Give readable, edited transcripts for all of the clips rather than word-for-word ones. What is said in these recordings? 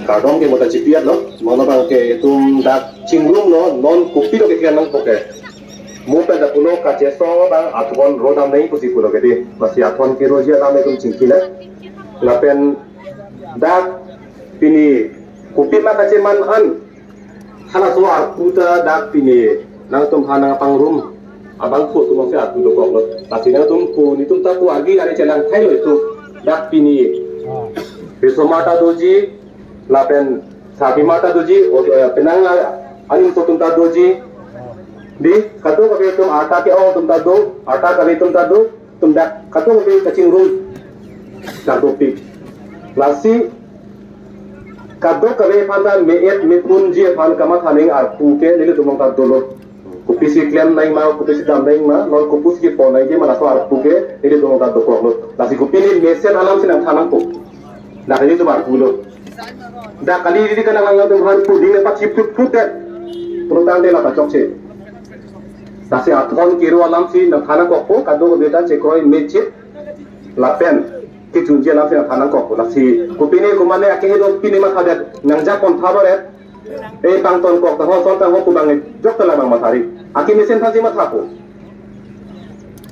Kadang ke mata cipiat lo, mana bang ke tum dak cinglung lo, non kopi lo ke kian nang poke. Mupe dak pulo kace so bang atuan rodam naik pusi pulo ke di, masih atuan kiro je ram itu cingkila. Lapen dak pini kopi mak kace manhan, hana so arputa dak pini nang tum hana pangrum, abang fu tum masih atu dokok lo. Tapi nang tum ku ni tum taku agi dari jalan kai lo itu dak pini. Besomata doji lapen sabi mata doji penang anim to tumta doji di katu kabe tum ata ke o tumta do ata kabe tumta do tumda katu kabe kacing rum katu pi lasi kadu kabe panda meet mitun je pan kama thaning ar puke nile tumong ta dolo kupisi klem nai ma kupisi dam nai ma non kupus ki ponai je mana so ar puke nile tumong ta do ko lasi kupini mesen alam sinang thanang ko nah ini tu baru pulau. Dah kali ini kan orang tu bahan puding lepas ciput putet, perutang dia lah kacau cek. Tapi aturan kiro alam si nak tanah kopo, kado beda cekoi mecit, lapen, kicunci alam si nak tanah kopo. Nasi kupini kumane akhirnya tu kupini mak ada nangja kon thabar pangton kok tahu son tahu kubang jok telah bang matahari. Akhirnya mesin pasti mat hapo.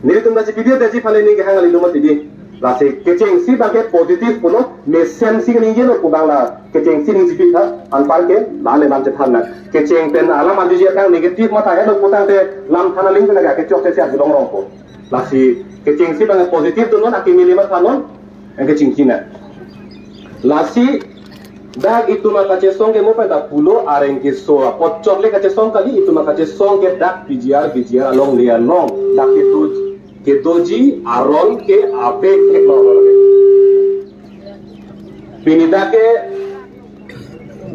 Nili tu dah cipidih dah cipale ni kehang alilumat ini. Lasi kecing si bangke positif puno mesen si ni je no kubang la kecing si ni sipit ha anpar ke lale lam cethan na kecing pen alam aju je kang negatif mata he no putang te lam thana ling na ga kecok se sia jolong rong ko lasi kecing si bangke positif tu non akimili ma thanon kecing kina lasi dag itu maka cesong ke mo pa da pulo areng ke so pocok le ka cesong kali itu maka cesong ke dak pijiar along lianong dak itu ke doji aron ke ape ke lorong pinida ke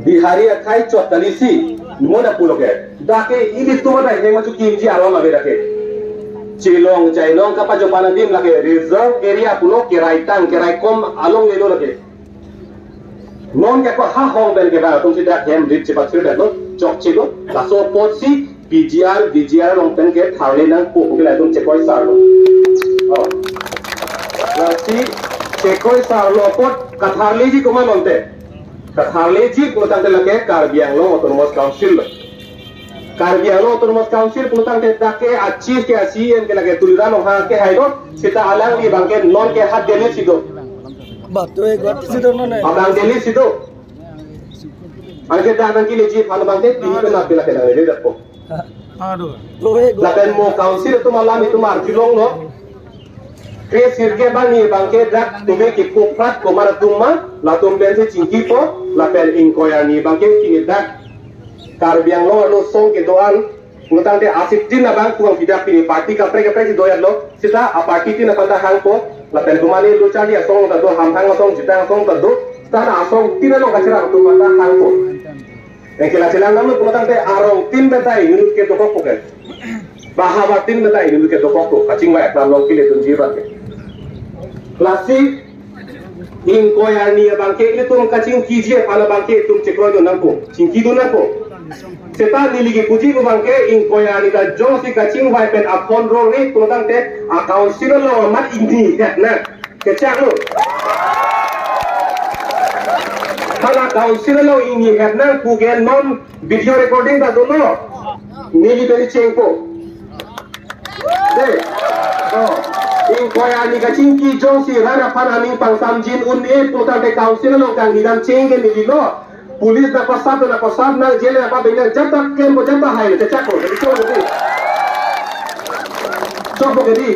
bihari akai chotalisi moda pulo ke dake ini tu mana yang macam kinji aron abe dake cilong cailong kapa jopana dim lake reserve area pulo keraitan keraikom along lelo lake non ke ko ha hong ben ke ba tum sida hem rit cepat sudah lo chok chilo laso potsi BGR long pen ke thale nang po ke lai tum chekoi sar lo lasi chekoi sar lo pot katharle ji kuma lonte katharle ji ko tang te lake Karbi Anglong Autonomous Council Karbi Anglong Autonomous Council ko tang te dake achis ke asien ke lage tuliran ha ke hailo sita alang li bangke non ke hat dele sido bato e got sido non e abang dele sido anke danan ki leji phal bangke tini pe na pe lake na le dakko aduh lapen mo council tu malam itu marjulong no ke sirke bani bangke dak tume ki koprat ko mar tumma la tumben se cingki po lapen inkoyani bangke kini dak Karbi Anglong lo song ke doan ngutang te asik din na bang tuang tidak pini parti kapre si doyan lo sita a parti tin na panta hang po lapen tumani lo chali song ta do ham hang song jitang song ta do sana asong tin lo kasira tu panta hang po Engkela silang namu pumatang te arong tin betai nunut ke tokok ke bahawa tin betai nunut ke tokok kacing wa eklan long kile tun jibat ke klasi inkoyani bangke ini tum kacing kije pala bangke tum cekro do nampo cingki do nampo seta niligi kuji ko bangke inkoyani da jong si kacing wa pen akon ro ni pumatang te account sino lo mat indi na kecak lo Kalau council lo ini karena kugen non video recording dah dulu, nili dari cengko. Deh, inkoya ni kacingki jongsi rara panami pang samjin unni putar de council lo kang hidang cengke nili lo. Polis na pasab na jele apa bina jata ken mo jata hai cecak ko. Jadi coba jadi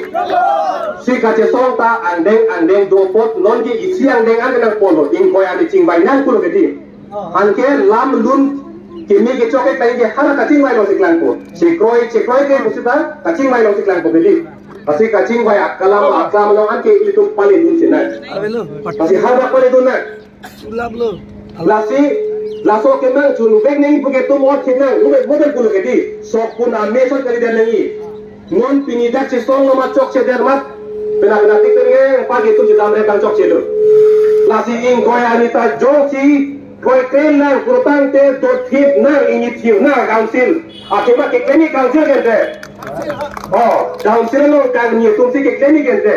si kace sonta andeng dopot non ki isi andeng nang polo inkoy ani cingbai nang kulo jadi anke lam lun kimi ke choke tai ke hara kacing mai lo siklang ko chekoi ke musita kacing mai lo siklang ko jadi pasti kacing bai akalam lo anke itu pale dun sina pasti hara pale dun na sulab lo laso ke mang chunu bek nei buke to mo thina model kulo jadi sok pun ameso kali dan nei non pinidak si song nama cok ceder mat benar-benar tikirnya pagi itu sudah mereka cok ceder lasi ingkoy anita jongsi koy kelar kurutang te dot hit na initiative na council akibat kekeni council gente council lo kang ni tumsi kekeni gente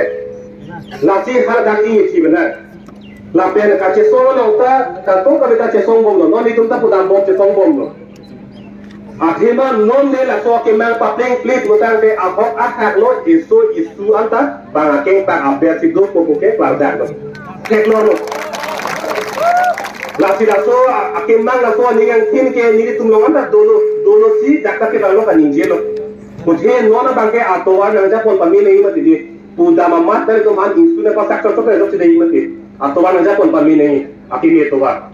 lasi har dak initiative na lapen kace so lo ta kanto ka beta che song bom lo non itum ta pudam bom che song bom lo akhima non ne la so ke mang papleng plit butang de ahok ahak lo isu anta bang akeng ta aber si do ko ke klardak lo tek lo la si la so akeng mang la so ni yang tin ke ni tum lo anta dono si dakka ke lo ka ninje lo mujhe nona bang ke atowa nang ja pon pami nei ma di pudam mat dari to man isu ne pa sakto to ke lo chidei ma ke atowa nang ja pon pami nei akimi atowa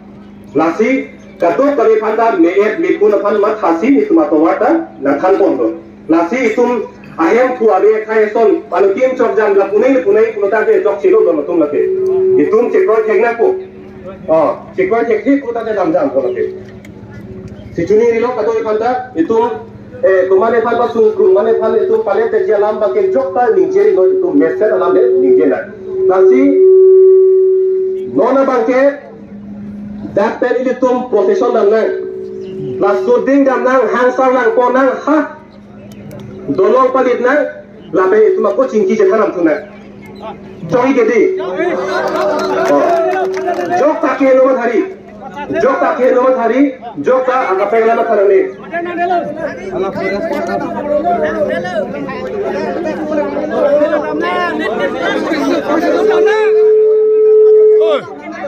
la si kato kami panda meet mikun pan mat hasi itu matowata na kan pondo nasi itum ayam tu abe kai son palu kim chok jam la punai kuno ta ke chok chilo do matum lake itum chekro thegna ko chekro thekhi ko ta jam ko lake si chuni ri lo kato panda itum tumane pan pasu mane pan itu pale te jalam ba ke jok ta ningjeri lo itum meser alam de ningjena nasi nona bangke Dakter ini tum profesion dan nang, la suding dan nang hangsar nang ko nang ha, dolong palit nang, la pe itu mako cingki jekaram tu nang, jogi gede, jok takiye nomor hari, jok tak angkat pengen lama karane,